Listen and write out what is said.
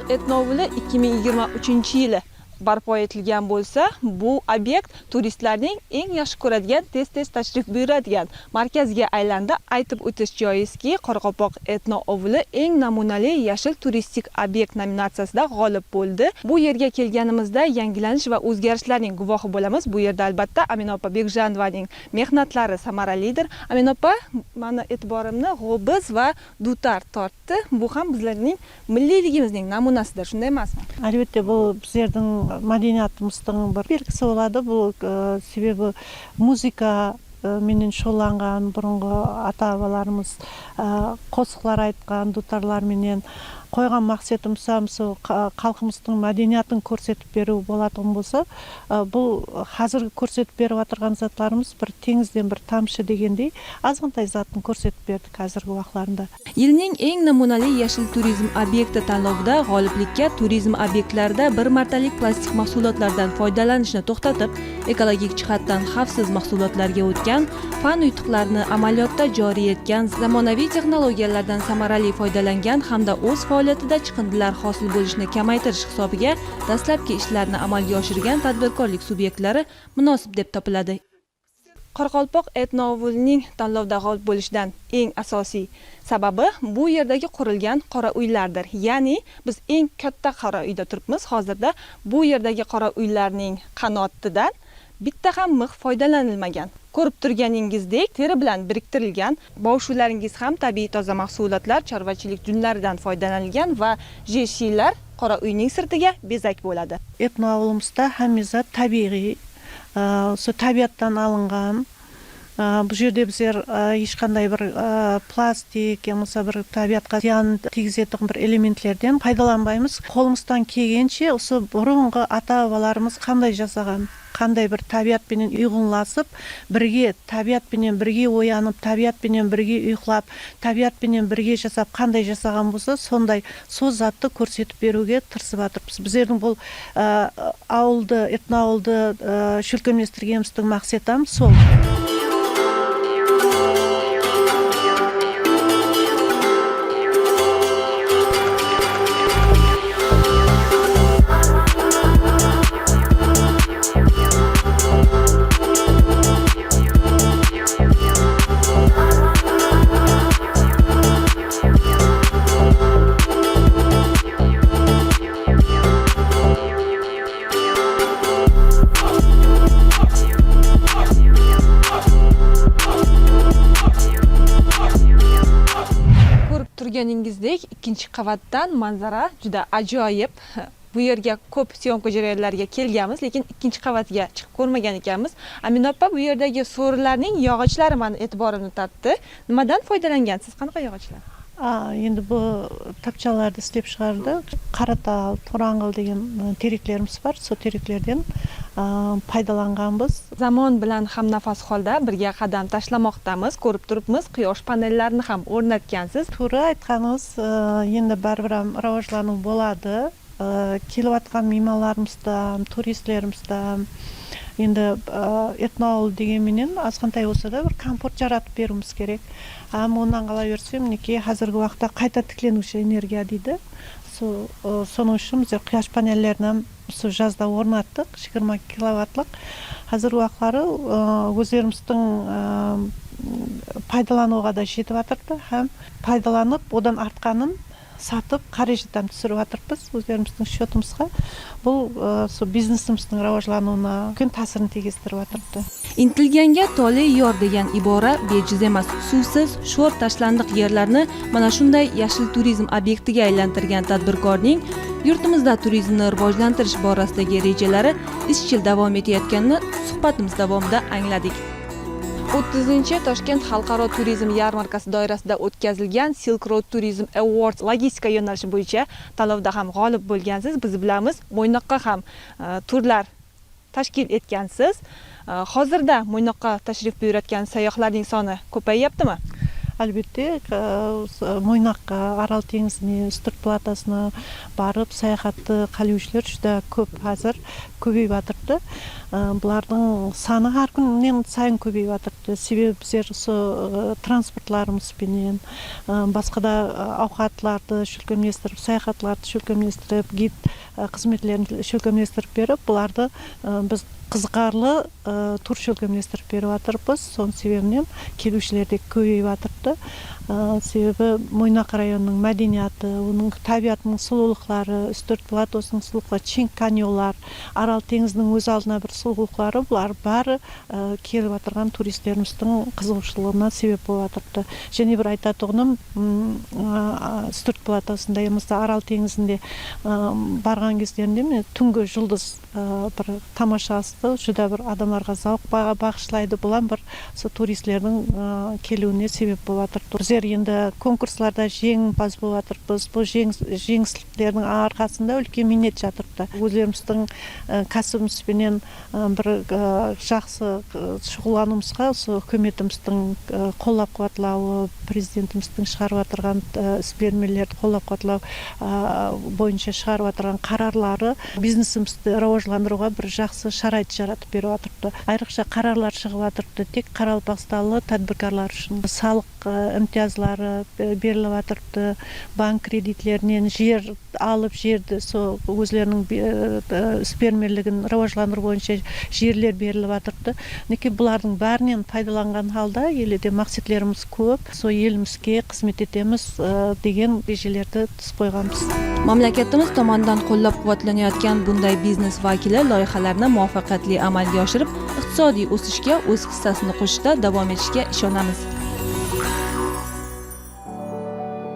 etnovuli 2023-yili barpo etilgan bo'lsa, bu obyekt turistlarning eng yaxshi ko'radigan, tez-tez tashrif buyuradigan markazga aylandi. Aytib o'tish joizki, Qoraqalpoq etno-ovuli eng namunali yashil turistik obyekt nominatsiyasida g'olib bo'ldi. Bu yerga kelganimizda yangilanish va o'zgarishlarning guvohi bo'lamiz. Bu yerda albatta Amina opa Bekjanovaning mehnatlari samaralidir. Amina opa, meni e'tiborimni g'o'biz va dutar tortdi. Bu ham bizlarning milliyligimizning namunasidir, shunday emasmi? Albatta, bu bizlarning madaniyatımızın bir belgisi bo'ladi. Bu sebebi muzika менен шоуланган бурунку ата-бабаларыбыз косуклар айткан дутарлар менен койгон максатымыз калкыбыздын маданиятын көрсөтүп берүү болотун болсо, бул азыр көрсөтүп берип атырган затларыбыз бир теңизден бир тамчы дегендей азгынтай затын көрсөтүп бердик азыркы убактыларында. Yilning eng namunali yashil turizm obyekti tanlovida g'oliblikka turizm obyektlarida bir martalik plastik mahsulotlardan foydalanishni to'xtatib, ekologik jihatdan xavfsiz mahsulotlarga o'tgan, fan yutuqlarini amaliyotda joriy etgan, zamonaviy texnologiyalardan samarali foydalangan hamda o'z faoliyatida chiqindilar hosil bo'lishini kamaytirish hisobiga dastlabki ishlarni amalga oshirgan tadbirkorlik subyektlari munosib deb topiladi. Qoraqalpoq etno-ovulining tanlovda g'olib bo'lishidan eng asosiy sababi bu yerdagi qurilgan qora uylardir. Ya'ni biz eng katta qora uyda turibmiz. Hozirda bu yerdagi qora uylarning qanotidan bitta ham mix foydalanilmagan. Ko'rib turganingizdek, teri bilan biriktirilgan, boshularingiz ham tabiiy toza mahsulotlar, chorvachilik junlaridan foydalanilgan va jeshilar qora uyning sirtiga bezak bo'ladi. Etno-ovulimizda hamma zat tabiiy, tabiattan alıngan. Bu жерде bizler hech qanday bir plastik, bo'lmasa bir tabiatga ziyon tegizadigan bir elementlerden foydalanmaymiz. Qo'limizdan kelgancha o'sha burungi ata-babalarimiz qanday jasagan, qanday bir tabiat bilan uyg'unlashib, birga tabiat bilan birga o'yanib, tabiat bilan birga uxlab, tabiat bilan birga jasab, qanday jasagan bo'lsa, sonday so'z zatni ko'rsatib beruvga tirishib atiribmiz. Bizlarning bu avulda, etno-ovulda shulkamlashtirganimizning maqsadi ham sol. Turganingizdek, ikkinchi qavatdan manzara juda ajoyib. Bu yerga ko'p syomka jarayonlariga kelganmiz, lekin ikkinchi qavatga chiqib ko'rmagan ekanmiz. Amina opa, bu yerdagi so'rilarning yog'ochlari meni e'tiborimni tortdi. Nimadan foydalangansiz? Qanaqa yog'ochlar? Endi bu tapchalarni ishlab chiqardi. Qaratal, To'rang'il degan teraklarimiz bor. Shu teraklardan foydalanganmiz. Zamon bilan ham nafas holda birga qadam tashlamoqdamiz. Ko'rib turibmiz, quyosh panellarini ham o'rnatgansiz. To'g'ri aytganingiz, endi baribir ham rivojlanish bo'ladi. Kelayotgan mehmonlarimizdan, turistlarimizdan endi etno-ovul deganmen azqantay bo'lsa-da bir komfort yaratib berishimiz kerak. Ondan qalaversa, miniki hozirgi vaqtda qayta tiklanuvchi energiya deydi. Sonuç uchun biz quyosh panellerini ham shu yazda o'rnatdik, 20 kilovatlik. Hozirgi vaqtlari o'zlarimizning foydalanuvga da yetib atirdi, ham foydalanib, odan artqanin satib, qarajatdan tushirib atiribmiz o'zlarimizning shotimizga. Bu biznesimizning rivojlanuvina kun ta'sirini tegizdirib atiribdi. Intilganga tole yor degan ibora bejiz emas. Suvsiz, sho'r tashlandiq yerlarni mana shunday yashil turizm obyektiga aylantirgan tadbirkorning yurtimizda turizmni rivojlantirish borasidagi rejalari izchil davom etayotganini suhbatimiz davomida angladik. 30-Toshkent xalqaro turizm yarmarkasi doirasida o'tkazilgan Silk Road Tourism Awards logistika yo'nalishi bo'yicha tanlovda ham g'olib bo'lgansiz. Biz bilamiz, Mo'ynoqqa ham turlar tashkil etgansiz. Hozirda Mo'ynoqqa tashrif buyurayotgan sayyohlarning soni ko'payyaptimi? albatta Mo'ynoqqa, Арал теңізіне, Үстірт платасына барып саяхатты qiluvchilar juda ko'p hozir көбейіп жатырды. Бұлардың саны har күннен сайын көбейіп жатырды. Себебі біздер осы транспортларымызбенен басқа да ауқатларды шөлкемлестіріп, саяхатларды шөлкемлестіріп, гид қызметлерін шөлкемлестіріп беріп, бұларды біз қызғарлы тур шөлкемлестіріп беріп жатырбыз. Соның себебінен келушілер де көбейіп жатырды. Себебі Mo'ynoq районының мәдениеті, оның табиғатының сұлулықтары, Үстірт платосының сұлулықтары, Чең каньонлар, Арал теңізінің өз алдына бір сұлулықтары, бұлар бәрі келіп жатырған туристеріміздің қызығушылығына себеп болып жатырды. Және бір айтатұғыным, Үстірт платосында, Арал теңізінде барған кездерінде түнгі жұлдыз бір тамашасы жүдә бір адамларға зауq бағышлайды. Бұлан бір туристердің келуіне себеп болып жатырды. Біздер енді конкурсларда жеңімпаз болып жатырбыз. Бұл жеңістердің арқасында үлкен минет жатырды. Өздеріміздің кәсібімізбенен бір жақсы шұғылануымызға үкіметіміздің қолдап қуатлауы, президентіміздің шығарып жатырған іс-бермелерді қолдап қуатлау бойынша шығарып жатырған қарарлары бизнесімізді рауажландыруға бір жақсы шарайт жаратып беріп жатырды. Айрықша қарарлар шығып жатырды. Тек Қаралпақсталы тәдбіркарлар үшін салық имтиязлары беріліп жатырды. Банк кредитлерінен жер алып, жерді өзлерінің іс-бермелігін рауажландыру бойынша жерлер беріліп жатырды. Неке бұлардың бәрінен пайдаланған халда елде мақсатларымыз көп. Елімізге қызмет етеміз деген ежелерді тіз қойғанбыз. Mamlakatimiz tomonidan qo'llab-quvvatlanayotgan bunday biznes vakili loyihalarni muvaffaqiyatli amalga oshirib, iqtisodiy o'sishga o'z hissasini qo'shishda davom etishiga ishonamiz.